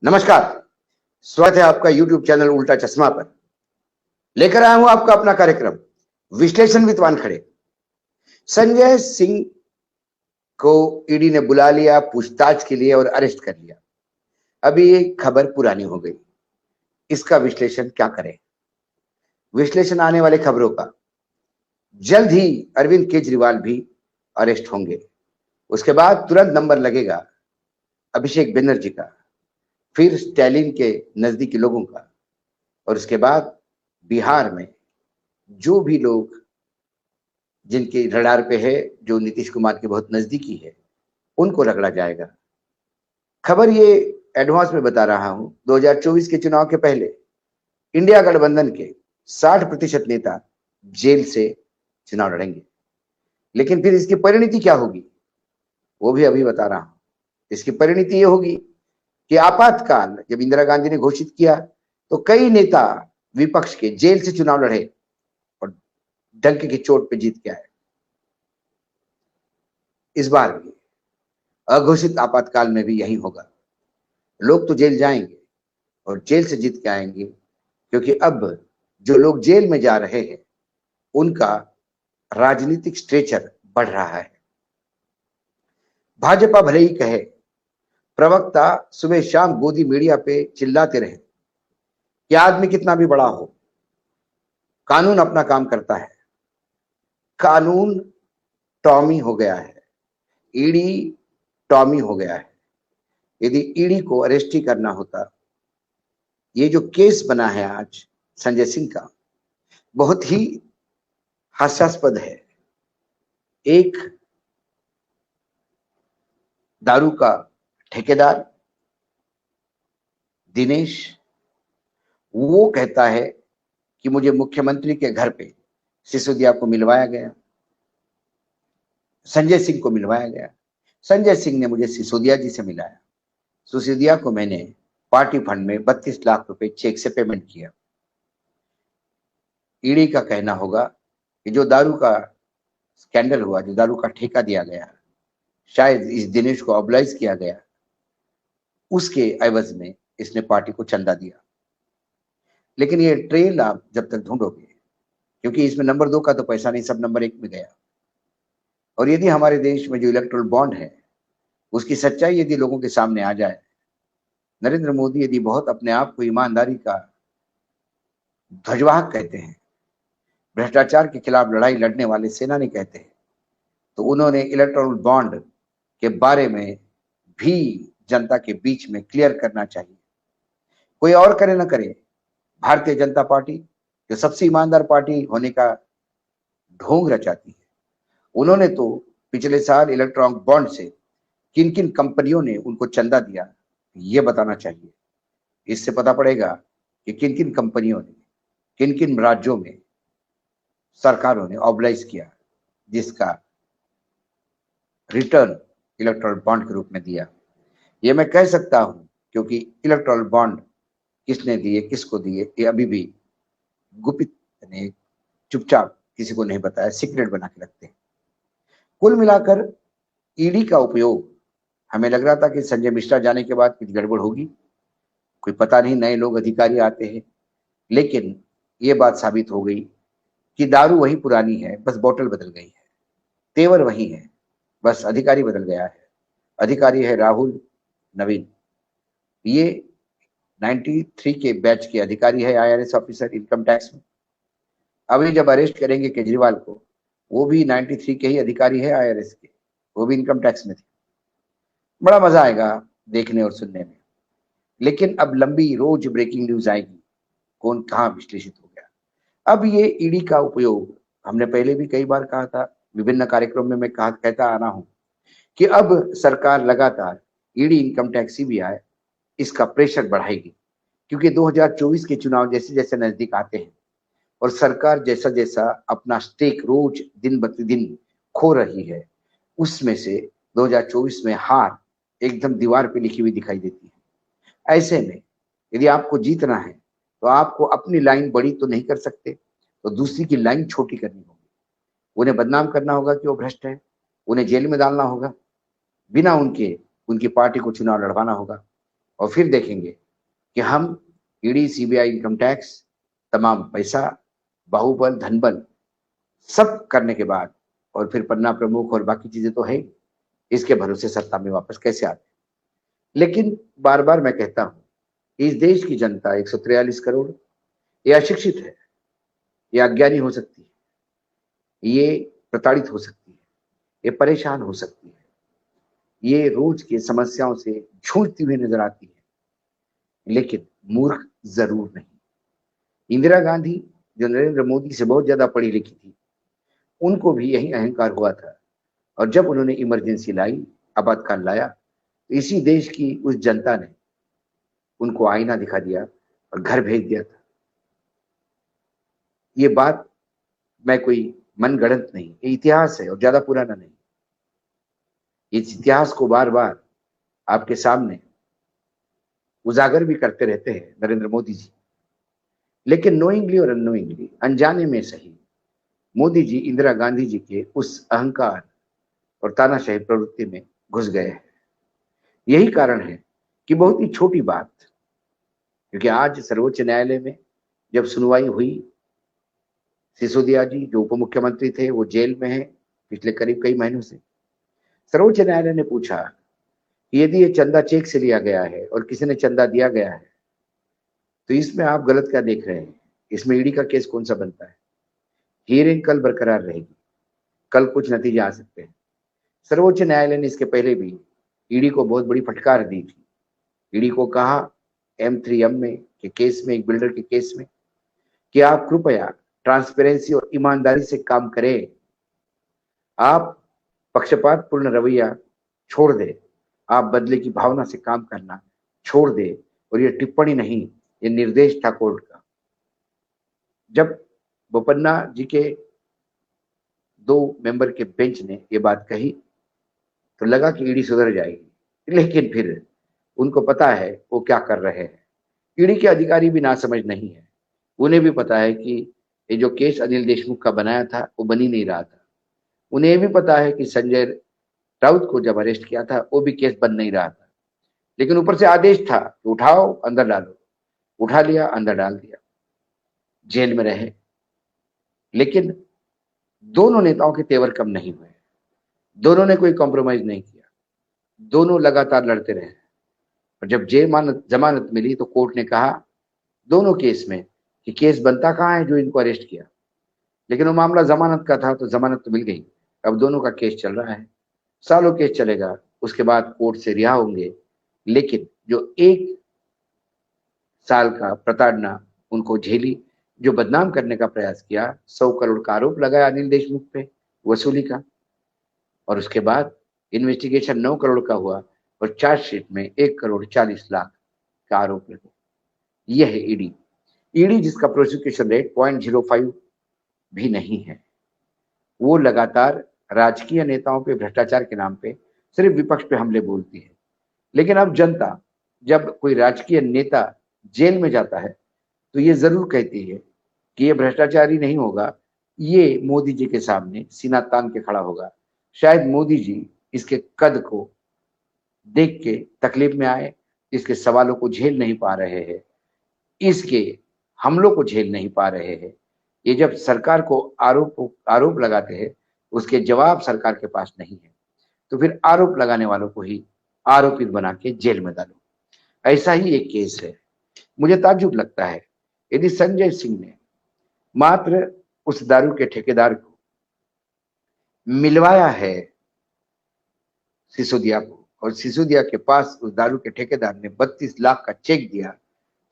नमस्कार। स्वागत है आपका YouTube चैनल उल्टा चश्मा पर। लेकर आया हूं आपका अपना कार्यक्रम विश्लेषण विद वानखड़े। संजय सिंह को ईडी ने बुला लिया पूछताछ के लिए और अरेस्ट कर लिया। अभी ये खबर पुरानी हो गई, इसका विश्लेषण क्या करें? विश्लेषण आने वाले खबरों का। जल्द ही अरविंद केजरीवाल भी अरेस्ट होंगे। उसके बाद तुरंत नंबर लगेगा अभिषेक बनर्जी का, फिर स्टैलिन के नजदीकी लोगों का, और उसके बाद बिहार में जो भी लोग जिनके रडार पे है, जो नीतीश कुमार के बहुत नजदीकी है, उनको रगड़ा जाएगा। खबर ये एडवांस में बता रहा हूं, 2024 के चुनाव के पहले इंडिया गठबंधन के 60% नेता जेल से चुनाव लड़ेंगे। लेकिन फिर इसकी परिणति क्या होगी वो भी अभी बता रहा हूं। इसकी परिणति ये होगी कि आपातकाल जब इंदिरा गांधी ने घोषित किया तो कई नेता विपक्ष के जेल से चुनाव लड़े और डंके की चोट पे जीत के आए। इस बार भी अघोषित आपातकाल में भी यही होगा। लोग तो जेल जाएंगे और जेल से जीत के आएंगे, क्योंकि अब जो लोग जेल में जा रहे हैं उनका राजनीतिक स्ट्रेचर बढ़ रहा है। भाजपा भले ही कहे, प्रवक्ता सुबह शाम गोदी मीडिया पे चिल्लाते रहे कि आदमी कितना भी बड़ा हो, कानून अपना काम करता है। कानून टॉमी हो गया है, ईडी टॉमी हो गया है। यदि ईडी को अरेस्ट ही करना होता, ये जो केस बना है आज संजय सिंह का, बहुत ही हास्यास्पद है। एक दारू का ठेकेदार दिनेश, वो कहता है कि मुझे मुख्यमंत्री के घर पे सिसोदिया को मिलवाया गया, संजय सिंह को मिलवाया गया। संजय सिंह ने मुझे सिसोदिया जी से मिलाया। सिसोदिया को मैंने पार्टी फंड में 32 लाख रुपए चेक से पेमेंट किया। ईडी का कहना होगा कि जो दारू का स्कैंडल हुआ, जो दारू का ठेका दिया गया, शायद इस दिनेश को ऑब्लाइज किया गया, उसके एवज में इसने पार्टी को चंदा दिया। लेकिन ये ट्रेल आप जब तक ढूंढोगे, क्योंकि इसमें नंबर 2 का तो पैसा नहीं, सब नंबर 1 में गया। और यदि हमारे देश में जो इलेक्टोरल बॉन्ड है उसकी सच्चाई यदि लोगों के सामने आ जाए, नरेंद्र मोदी यदि बहुत अपने आप को ईमानदारी का ध्वजवाहक कहते हैं, भ्रष्टाचार के खिलाफ लड़ाई लड़ने वाले सेनानी कहते हैं, तो उन्होंने इलेक्टोरल बॉन्ड के बारे में भी जनता के बीच में क्लियर करना चाहिए। कोई और करे ना करे, भारतीय जनता पार्टी जो सबसे ईमानदार पार्टी होने का ढोंग रचाती है, उन्होंने तो पिछले साल इलेक्ट्रॉनिक बॉन्ड से किन किन कंपनियों ने उनको चंदा दिया ये बताना चाहिए। इससे पता पड़ेगा कि किन किन कंपनियों ने, किन किन राज्यों में सरकारों ने ऑब्लाइज किया, जिसका रिटर्न इलेक्ट्रॉनिक बॉन्ड के रूप में दिया। ये मैं कह सकता हूं क्योंकि इलेक्ट्रॉनिक बॉन्ड किसने दिए, किसको दिए, ये अभी भी गुपित ने चुपचाप किसी को नहीं बताया, सीक्रेट बना के रखते हैं। कुल मिलाकर ईडी का उपयोग, हमें लग रहा था कि संजय मिश्रा जाने के बाद कुछ गड़बड़ होगी, कोई पता नहीं, नए लोग अधिकारी आते हैं, लेकिन ये बात साबित हो गई कि दारू वही पुरानी है, बस बोतल बदल गई है, तेवर वही है, बस अधिकारी बदल गया है। अधिकारी है राहुल नवीन। ये 93 के बैच के अधिकारी है, IRS ऑफिसर इनकम टैक्स में। अभी जब अरेस्ट करेंगे केजरीवाल को, वो भी 93 के ही अधिकारी है IRS के, वो भी इनकम टैक्स में थे। बड़ा मजा आएगा देखने और सुनने में। लेकिन अब लंबी रोज ब्रेकिंग न्यूज आएगी, कौन कहां विश्लेषित हो गया। अब ये ईडी का उपयोग हमने पहले भी कई बार कहा था, विभिन्न कार्यक्रम में मैं कहता आ रहा हूं कि अब सरकार लगातार ईडी, इनकम टैक्स, CBI इसका प्रेशर बढ़ाएगी, क्योंकि 2024 के चुनाव जैसे जैसे नजदीक आते हैं और सरकार जैसा जैसा अपना स्टेक रोज दिन प्रतिदिन खो रही है, उसमें से 2024 में हार एकदम दीवार पे लिखी हुई दिखाई देती है। ऐसे में यदि आपको जीतना है तो आपको अपनी लाइन बड़ी तो नहीं कर सकते, तो दूसरी की लाइन छोटी करनी होगी। उन्हें बदनाम करना होगा कि वो भ्रष्ट है, उन्हें जेल में डालना होगा, बिना उनके उनकी पार्टी को चुनाव लड़वाना होगा। और फिर देखेंगे कि हम ईडी, सीबीआई, इनकम टैक्स, तमाम पैसा, बाहुबल, धनबल सब करने के बाद और फिर पन्ना प्रमुख और बाकी चीजें तो है, इसके भरोसे सत्ता में वापस कैसे आते। लेकिन बार बार मैं कहता हूं, इस देश की जनता 143 करोड़ ये अशिक्षित है, ये अज्ञानी हो सकती है, ये प्रताड़ित हो सकती है, ये परेशान हो सकती है, ये रोज की समस्याओं से जूझती हुई नजर आती है, लेकिन मूर्ख जरूर नहीं। इंदिरा गांधी, जो नरेंद्र मोदी से बहुत ज्यादा पढ़ी लिखी थी, उनको भी यही अहंकार हुआ था, और जब उन्होंने इमरजेंसी लाई, आपातकाल लाया, तो इसी देश की उस जनता ने उनको आईना दिखा दिया और घर भेज दिया था। ये बात मैं कोई मनगढ़ंत नहीं, ये इतिहास है और ज्यादा पुराना नहीं। इस इतिहास को बार बार आपके सामने उजागर भी करते रहते हैं नरेंद्र मोदी जी। लेकिन नोइंगली और अननोइंगली, अनजाने में सही, मोदी जी इंदिरा गांधी जी के उस अहंकार और तानाशाही प्रवृत्ति में घुस गए हैं। यही कारण है कि बहुत ही छोटी बात, क्योंकि आज सर्वोच्च न्यायालय में जब सुनवाई हुई, सिसोदिया जी जो उप मुख्यमंत्री थे वो जेल में हैं पिछले करीब कई महीनों से। सर्वोच्च न्यायालय ने पूछा कि यदि ये चंदा चेक से लिया गया है और किसी ने चंदा दिया गया है, तो इसमें आप गलत क्या देख रहे हैं, इसमें ईडी का केस कौन सा बनता है। हियरिंग कल बरकरार रहेगी, कल कुछ नतीजे आ सकते हैं। सर्वोच्च न्यायालय ने इसके पहले भी ईडी को बहुत बड़ी फटकार दी थी। ईडी को कहा M3M में के केस में, एक बिल्डर के केस में, कि आप कृपया ट्रांसपेरेंसी और ईमानदारी से काम करें, आप पक्षपातपूर्ण रवैया छोड़ दे, आप बदले की भावना से काम करना छोड़ दे। और ये टिप्पणी नहीं, ये निर्देश था कोर्ट का। जब बोपन्ना जी के 2 मेंबर के बेंच ने ये बात कही तो लगा कि ईडी सुधर जाएगी, लेकिन फिर उनको पता है वो क्या कर रहे हैं। ईडी के अधिकारी भी नासमझ नहीं है, उन्हें भी पता है कि ये जो केस अनिल देशमुख का बनाया था वो बन ही नहीं रहा था। उन्हें भी पता है कि संजय राउत को जब अरेस्ट किया था वो भी केस बन नहीं रहा था, लेकिन ऊपर से आदेश था कि उठाओ अंदर डालो, उठा लिया, अंदर डाल दिया, जेल में रहे। लेकिन दोनों नेताओं के तेवर कम नहीं हुए, दोनों ने कोई कॉम्प्रोमाइज नहीं किया, दोनों लगातार लड़ते रहे। और जब जमानत मिली तो कोर्ट ने कहा दोनों केस में कि केस बनता कहाँ है जो इनको अरेस्ट किया, लेकिन वो मामला जमानत का था तो जमानत तो मिल गई। अब दोनों का केस चल रहा है, सालों केस चलेगा, उसके बाद कोर्ट से रिहा होंगे। लेकिन जो 1 साल का प्रताड़ना उनको झेली, जो बदनाम करने का प्रयास किया, 100 करोड़ का आरोप लगाया अनिल देशमुख पे वसूली का, और उसके बाद इन्वेस्टिगेशन 9 करोड़ का हुआ और चार्जशीट में 1 करोड़ 40 लाख का आरोप लगे। यह है ईडी। ईडी जिसका प्रोसिक्यूशन रेट 0.05 भी नहीं है, वो लगातार राजकीय नेताओं पे भ्रष्टाचार के नाम पे सिर्फ विपक्ष पे हमले बोलती है। लेकिन अब जनता, जब कोई राजकीय नेता जेल में जाता है तो ये जरूर कहती है कि ये भ्रष्टाचारी नहीं होगा, ये मोदी जी के सामने सीना तान के खड़ा होगा। शायद मोदी जी इसके कद को देख के तकलीफ में आए, इसके सवालों को झेल नहीं पा रहे हैं, इसके हमलों को झेल नहीं पा रहे हैं। ये जब सरकार को आरोप लगाते हैं, उसके जवाब सरकार के पास नहीं है, तो फिर आरोप लगाने वालों को ही आरोपित बना के जेल में डालो। ऐसा ही एक केस है। मुझे ताज्जुब लगता है यदि संजय सिंह ने मात्र उस दारू के ठेकेदार को मिलवाया है सिसोदिया को, और सिसोदिया के पास उस दारू के ठेकेदार ने 32 लाख का चेक दिया,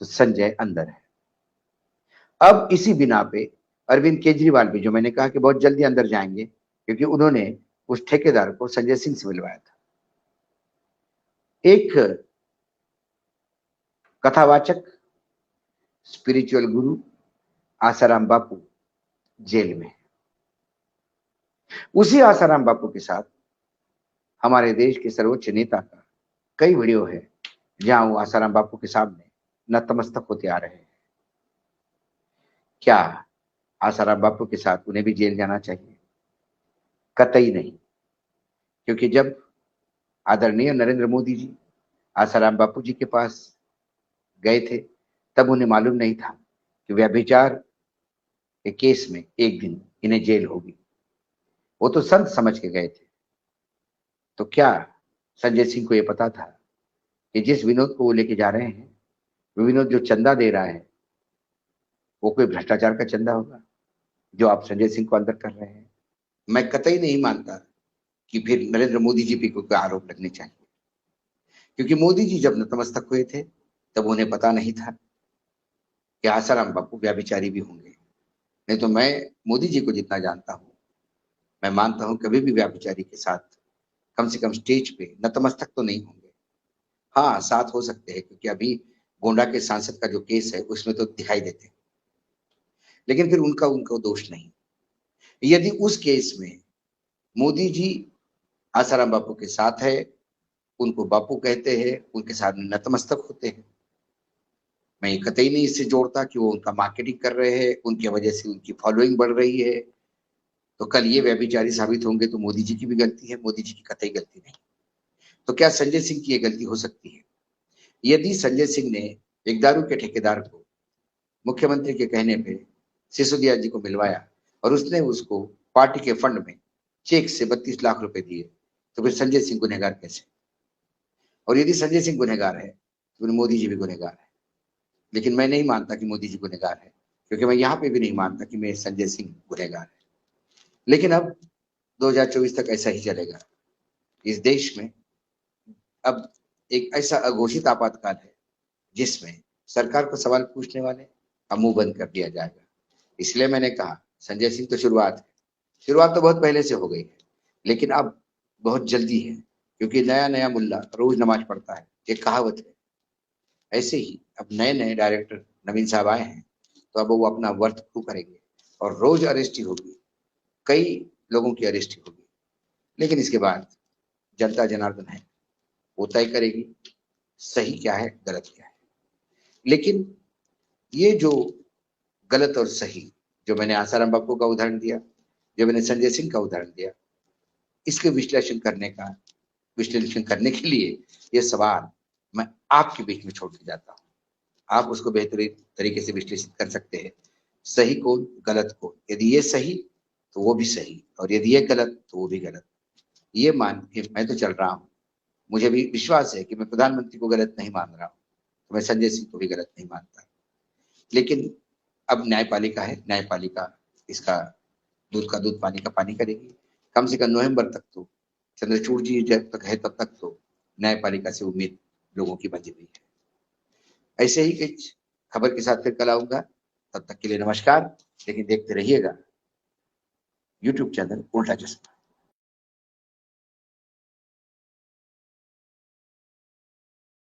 तो संजय अंदर है। अब इसी बिना पे अरविंद केजरीवाल भी, जो मैंने कहा कि बहुत जल्दी अंदर जाएंगे, क्योंकि उन्होंने उस ठेकेदार को संजय सिंह से मिलवाया था। एक कथावाचक, स्पिरिचुअल गुरु आसाराम बापू जेल में। उसी आसाराम बापू के साथ हमारे देश के सर्वोच्च नेता का कई वीडियो है जहां वो आसाराम बापू के सामने नतमस्तक होते आ रहे हैं। क्या आसाराम बापू के साथ उन्हें भी जेल जाना चाहिए? कतई नहीं। क्योंकि जब आदरणीय नरेंद्र मोदी जी आसाराम बापू जी के पास गए थे, तब उन्हें मालूम नहीं था कि व्यभिचार के केस में एक दिन इन्हें जेल होगी। वो तो संत समझ के गए थे। तो क्या संजय सिंह को यह पता था कि जिस विनोद को वो लेके जा रहे हैं, वो विनोद जो चंदा दे रहा है वो कोई भ्रष्टाचार का चंदा होगा जो आप संजय सिंह को अंदर कर रहे हैं? मैं कतई नहीं मानता कि फिर नरेंद्र मोदी जी पे कोई आरोप लगने चाहिए, क्योंकि मोदी जी जब नतमस्तक हुए थे तब उन्हें पता नहीं था कि आसाराम बापू व्याभिचारी भी होंगे। नहीं तो मैं मोदी जी को जितना जानता हूं, मैं मानता हूं कभी भी व्याभिचारी के साथ कम से कम स्टेज पे नतमस्तक तो नहीं होंगे। हाँ, साथ हो सकते हैं, क्योंकि अभी गोंडा के सांसद का जो केस है उसमें तो दिखाई देते हैं, लेकिन फिर उनका उनका दोष नहीं। यदि उस केस में मोदी जी आसाराम बापू के साथ है, उनको बापू कहते हैं, उनके साथ नतमस्तक होते हैं, मैं ये कतई नहीं इससे जोड़ता कि वो उनका मार्केटिंग कर रहे हैं, उनकी वजह से उनकी फॉलोइंग बढ़ रही है, तो कल ये व्यभिचारी साबित होंगे तो मोदी जी की भी गलती है, मोदी जी की कतई गलती नहीं। तो क्या संजय सिंह की ये गलती हो सकती है? यदि संजय सिंह ने एक दारू के ठेकेदार को मुख्यमंत्री के कहने पे सिसोदिया जी को मिलवाया और उसने उसको पार्टी के फंड में चेक से 32 लाख रुपए दिए, तो फिर संजय सिंह गुनहगार कैसे? और यदि संजय सिंह गुनहगार है तो फिर मोदी जी भी गुनहगार है। लेकिन मैं नहीं मानता कि मोदी जी गुनहगार है, क्योंकि मैं यहाँ पे भी नहीं मानता कि मैं संजय सिंह गुनहगार है। लेकिन अब 2024 तक ऐसा ही चलेगा। इस देश में अब एक ऐसा अघोषित आपातकाल है जिसमें सरकार को सवाल पूछने वाले का मुंह बंद कर दिया जाएगा। इसलिए मैंने कहा संजय सिंह तो शुरुआत है, शुरुआत तो बहुत पहले से हो गई है, लेकिन अब बहुत जल्दी है, क्योंकि नया नया मुल्ला रोज नमाज पढ़ता है, ये कहावत है। ऐसे ही अब नए नए डायरेक्टर नवीन साहब आए हैं, तो अब वो अपना वर्क प्रूव करेंगे और रोज अरेस्ट ही होगी, कई लोगों की अरेस्ट ही होगी। लेकिन इसके बाद जनता जनार्दन है, वो तय करेगी सही क्या है गलत क्या है। लेकिन ये जो गलत और सही, जो मैंने आसाराम बापू का उदाहरण दिया, जो मैंने संजय सिंह का उदाहरण दिया, इसके विश्लेषण करने के लिए ये सवाल मैं आपके बीच में छोड़ के जाता हूँ। आप उसको बेहतरीन तरीके से विश्लेषित कर सकते हैं, सही कौन गलत कौन। यदि ये सही तो वो भी सही, और यदि ये गलत तो वो भी गलत। ये मान के मैं तो चल रहा हूँ। मुझे भी विश्वास है कि मैं प्रधानमंत्री को गलत नहीं मान रहा हूँ, तो मैं संजय सिंह को भी गलत नहीं मानता। लेकिन अब न्यायपालिका है, न्यायपालिका इसका दूध का दूध पानी का पानी करेगी। कम से कम नवंबर तक तो चंद्रचूड़ जी जब तक है तब तक तो न्यायपालिका से उम्मीद लोगों की बंधी हुई है। ऐसे ही कुछ खबर के साथ फिर कल आऊंगा, तब तक के लिए नमस्कार। लेकिन देखते रहिएगा यूट्यूब चैनल उल्टा चश्मा।